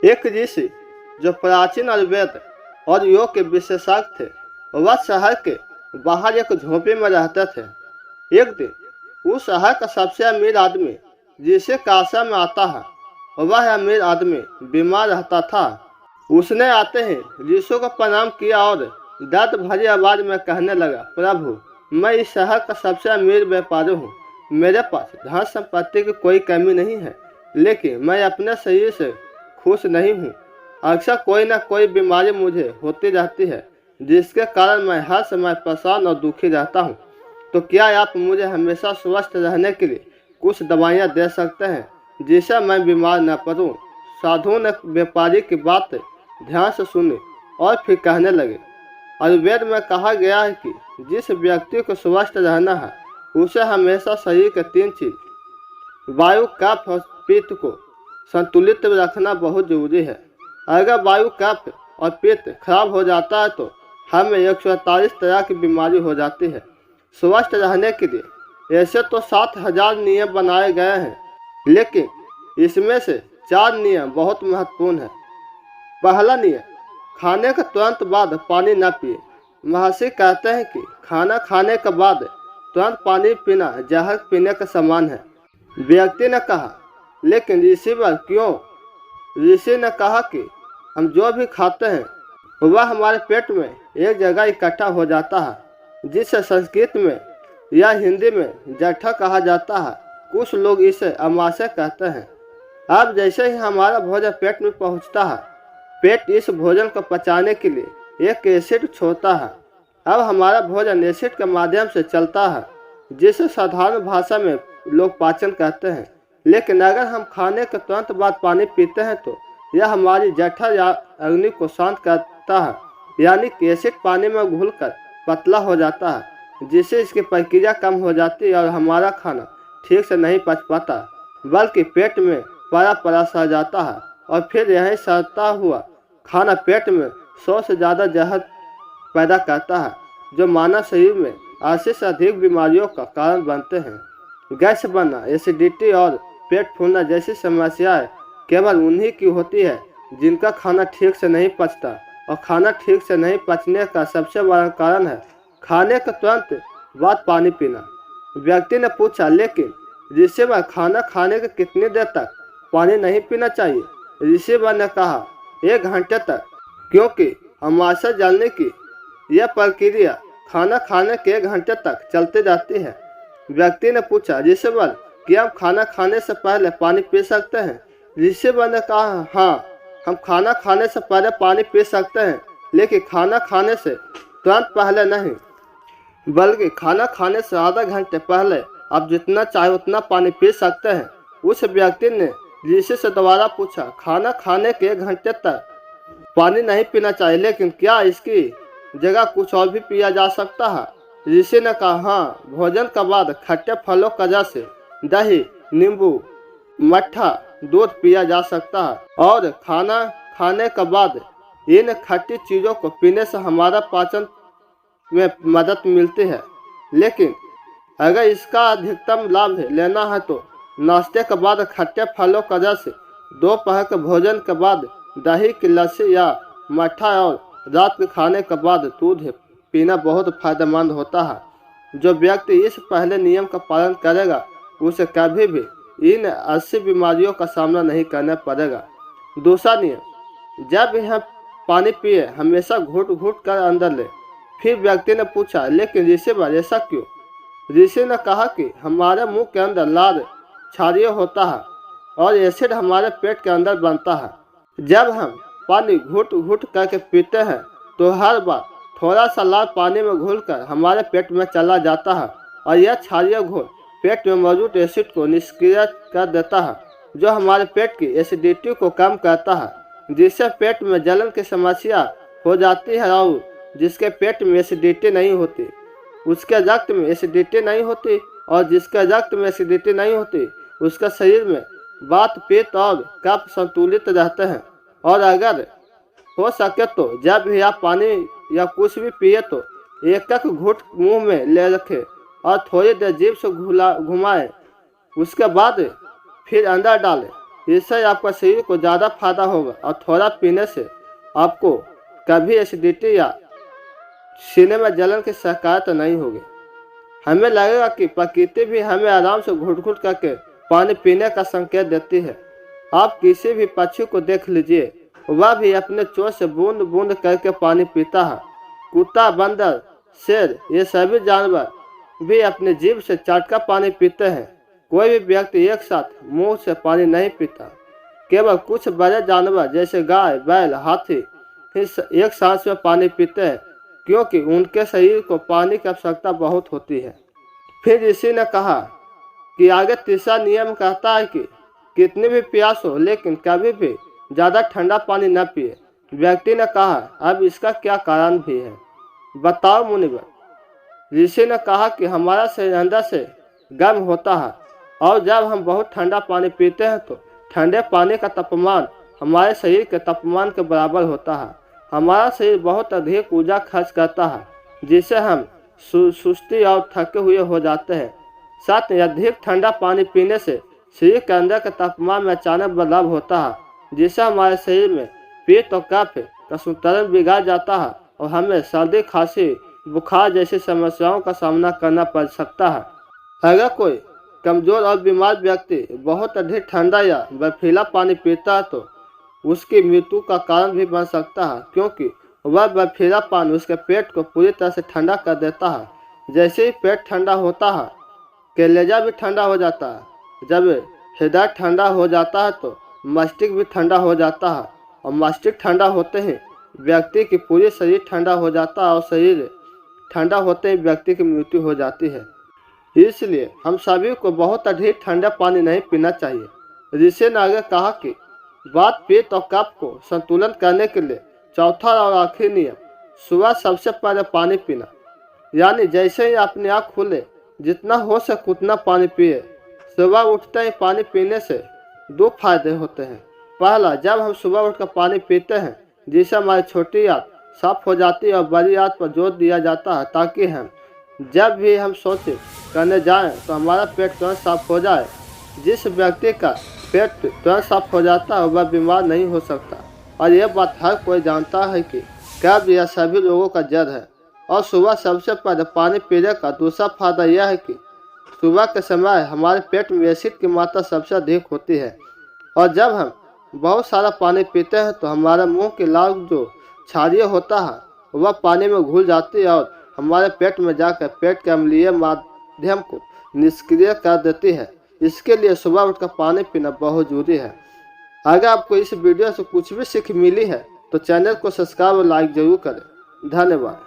एक ऋषि जो प्राचीन आयुर्वेद और योग के विशेषज्ञ थे, वह शहर के बाहर एक झोंपड़ी में रहते थे। एक दिन उस शहर का सबसे अमीर आदमी जिसे कासा में आता है, वह अमीर आदमी बीमार रहता था। उसने आते ही ऋषि को प्रणाम किया और दर्द भरी आवाज में कहने लगा, प्रभु, मैं इस शहर का सबसे अमीर व्यापारी हूँ। मेरे पास धन संपत्ति की कोई कमी नहीं है, लेकिन मैं अपने शरीर से खुश नहीं हूँ। अक्सर कोई न कोई बीमारी मुझे होती रहती है, जिसके कारण मैं हर समय परेशान और दुखी रहता हूँ। तो क्या आप मुझे हमेशा स्वस्थ रहने के लिए कुछ दवाइयाँ दे सकते हैं, जिससे मैं बीमार न पड़ूं? साधु ने व्यापारी की बात ध्यान से सुनी और फिर कहने लगे, आयुर्वेद में कहा गया है कि जिस व्यक्ति को स्वस्थ रहना है, उसे हमेशा शरीर के 3 चीज वायु, कफ और पित्त को संतुलित रखना बहुत जरूरी है। अगर वायु, कफ और पित्त खराब हो जाता है तो हमें 148 तरह की बीमारी हो जाती है। स्वस्थ रहने के लिए ऐसे तो 7000 नियम बनाए गए हैं, लेकिन इसमें से 4 नियम बहुत महत्वपूर्ण है। पहला नियम, खाने के तुरंत बाद पानी न पिए। महर्षि कहते हैं कि खाना खाने के बाद तुरंत पानी पीना जहर पीने के समान है। व्यक्ति ने कहा, लेकिन ऋषिवर क्यों? ऋषि ने कहा कि हम जो भी खाते हैं वह हमारे पेट में एक जगह इकट्ठा हो जाता है, जिसे संस्कृत में या हिंदी में जठा कहा जाता है। कुछ लोग इसे अमाशय कहते हैं। अब जैसे ही हमारा भोजन पेट में पहुंचता है, पेट इस भोजन को पचाने के लिए एक एसिड छोड़ता है। अब हमारा भोजन एसिड के माध्यम से चलता है, जिसे साधारण भाषा में लोग पाचन कहते हैं। लेकिन अगर हम खाने के तुरंत बाद पानी पीते हैं तो यह हमारी जठर या अग्नि को शांत करता है, यानी कि एसिड पानी में घुलकर पतला हो जाता है, जिससे इसकी प्रक्रिया कम हो जाती है और हमारा खाना ठीक से नहीं पच पाता, बल्कि पेट में परा सड़ जाता है और फिर यही सड़ता हुआ खाना पेट में 100 से ज़्यादा जहर पैदा करता है, जो मानव शरीर में 80 से अधिक बीमारियों का कारण बनते हैं। गैस बनना, एसिडिटी और पेट फूलना जैसी समस्याएं केवल उन्हीं की होती है जिनका खाना ठीक से नहीं पचता, और खाना ठीक से नहीं पचने का सबसे बड़ा कारण है खाने के तुरंत बाद पानी पीना। व्यक्ति ने पूछा, लेकिन ऋषिवर, खाना खाने के कितनी देर तक पानी नहीं पीना चाहिए? ऋषिवर ने कहा, 1 घंटे तक, क्योंकि अमाशय जलने की यह प्रक्रिया खाना खाने के 1 घंटे तक चलती रहती है। व्यक्ति ने पूछा, ऋषिवर, क्या हम खाना खाने से पहले पानी पी सकते हैं? ऋषिवर ने कहा, हाँ, हम खाना खाने से पहले पानी पी सकते हैं, लेकिन खाना खाने से तुरंत पहले नहीं, बल्कि खाना खाने से आधा घंटे पहले आप जितना चाहे उतना पानी पी सकते हैं। उस व्यक्ति ने ऋषि से दोबारा पूछा, खाना खाने के 1 घंटे तक पानी नहीं पीना चाहिए, लेकिन क्या इसकी जगह कुछ और भी पिया जा सकता है? ऋषि ने कहा, हाँ, भोजन के बाद खट्टे फलों का रस, दही, नींबू, मट्ठा, दूध पिया जा सकता है, और खाना खाने के बाद इन खट्टी चीज़ों को पीने से हमारा पाचन में मदद मिलती है। लेकिन अगर इसका अधिकतम लाभ लेना है तो नाश्ते के बाद खट्टे फलों का रस, दोपहर के भोजन के बाद दही की लस्सी या मट्ठा, और रात के खाने के बाद दूध पीना बहुत फायदेमंद होता है। जो व्यक्ति इस पहले नियम का पालन करेगा, उसे कभी भी इन 80 बीमारियों का सामना नहीं करना पड़ेगा। दूसरा नियम, जब भी हम पानी पिए हमेशा घूट घूट कर अंदर ले। फिर व्यक्ति ने पूछा, लेकिन ऋषिवर, ऐसा क्यों? ऋषि ने कहा कि हमारे मुंह के अंदर लाल क्षारीय होता है और एसिड हमारे पेट के अंदर बनता है। जब हम पानी घुट घुट करके पीते हैं तो हर बार थोड़ा सा लाल पानी में घुलकर हमारे पेट में चला जाता है, और यह क्षारीय घोल पेट में मौजूद एसिड को निष्क्रिय कर देता है, जो हमारे पेट की एसिडिटी को कम करता है, जिससे पेट में जलन की समस्या हो जाती है। और जिसके पेट में एसिडिटी नहीं होती, उसके रक्त में एसिडिटी नहीं होती, और जिसके रक्त में एसिडिटी नहीं होती, उसका शरीर में वात, पित्त और कफ संतुलित रहते हैं। और अगर हो सके तो जब भी आप पानी या कुछ भी पिए तो एक घूंट मुंह में ले रखें और थोड़ी देर जीभ से घुमाएं, उसके बाद फिर अंदर डालें। इससे आपका शरीर को ज़्यादा फायदा होगा और थोड़ा पीने से आपको कभी एसिडिटी या सीने में जलन की शिकायत नहीं होगी। हमें लगेगा कि प्रकृति भी हमें आराम से घुट घुट करके पानी पीने का संकेत देती है। आप किसी भी पक्षी को देख लीजिए, वह भी अपने चोंच से बूंद बूंद करके पानी पीता है। कुत्ता, बंदर, शेर, ये सभी जानवर भी अपनी जीभ से चाटकर पानी पीते हैं। कोई भी व्यक्ति एक साथ मुंह से पानी नहीं पीता। केवल कुछ बड़े जानवर जैसे गाय, बैल, हाथी एक सांस में पानी पीते हैं, क्योंकि उनके शरीर को पानी की आवश्यकता बहुत होती है। फिर ऋषि ने कहा कि आगे तीसरा नियम कहता है कि कितनी भी प्यास हो लेकिन कभी भी ज़्यादा ठंडा पानी न पिए। व्यक्ति ने कहा, अब इसका क्या कारण भी है, बताओ मुनिवर। ऋषि ने कहा कि हमारा शरीर अंदर से गर्म होता है और जब हम बहुत ठंडा पानी पीते हैं तो ठंडे पानी का तापमान हमारे शरीर के तापमान के बराबर होता है। हमारा शरीर बहुत अधिक ऊर्जा खर्च करता है, जिससे हम सुस्ती और थके हुए हो जाते हैं। साथ ही अधिक ठंडा पानी पीने से शरीर के अंदर के तापमान में अचानक बदलाव होता है, जिससे हमारे शरीर में पेट और कफ का संतुलन बिगड़ जाता है और हमें सर्दी, खांसी, बुखार जैसी समस्याओं का सामना करना पड़ सकता है। अगर कोई कमजोर और बीमार व्यक्ति बहुत अधिक ठंडा या बर्फीला पानी पीता है तो उसकी मृत्यु का कारण भी बन सकता है, क्योंकि वह बर्फीला पानी उसके पेट को पूरी तरह से ठंडा कर देता है। जैसे ही पेट ठंडा होता है, कलेजा भी ठंडा हो जाता है। जब हृदय ठंडा हो जाता है तो मस्तिष्क भी ठंडा हो जाता है और मस्तिष्क ठंडा होते ही व्यक्ति की पूरी शरीर ठंडा हो जाता है और शरीर ठंडा होते ही व्यक्ति की मृत्यु हो जाती है। इसलिए हम सभी को बहुत अधिक ठंडा पानी नहीं पीना चाहिए। ऋषि ने आगे कहा कि वात, पित्त और कफ को संतुलन करने के लिए चौथा और आखिरी नियम, सुबह सबसे पहले पानी पीना। यानी जैसे ही अपनी आँख खुले जितना हो सके उतना पानी पिए। सुबह उठते ही पानी पीने से दो फायदे होते हैं। पहला, जब हम सुबह उठकर पानी पीते हैं जिससे हमारी छोटी याद साफ हो जाती है और बड़ी याद पर जोर दिया जाता है, ताकि हम जब भी हम सोचे करने जाएं तो हमारा पेट तुरंत साफ हो जाए। जिस व्यक्ति का पेट तुरंत साफ हो जाता है वह बीमार नहीं हो सकता, और यह बात हर कोई जानता है कि कब्ज यह सभी लोगों का जड़ है। और सुबह सबसे पहले पानी पीने का दूसरा फायदा यह है कि सुबह के समय हमारे पेट में एसिड की मात्रा सबसे अधिक होती है, और जब हम बहुत सारा पानी पीते हैं तो हमारे मुंह की लाल जो क्षारीय होता है वह पानी में घुल जाती है और हमारे पेट में जाकर पेट के अम्लीय माध्यम को निष्क्रिय कर देती है। इसके लिए सुबह उठकर पानी पीना बहुत जरूरी है। अगर आपको इस वीडियो से कुछ भी सीख मिली है तो चैनल को सब्सक्राइब और लाइक जरूर करें। धन्यवाद।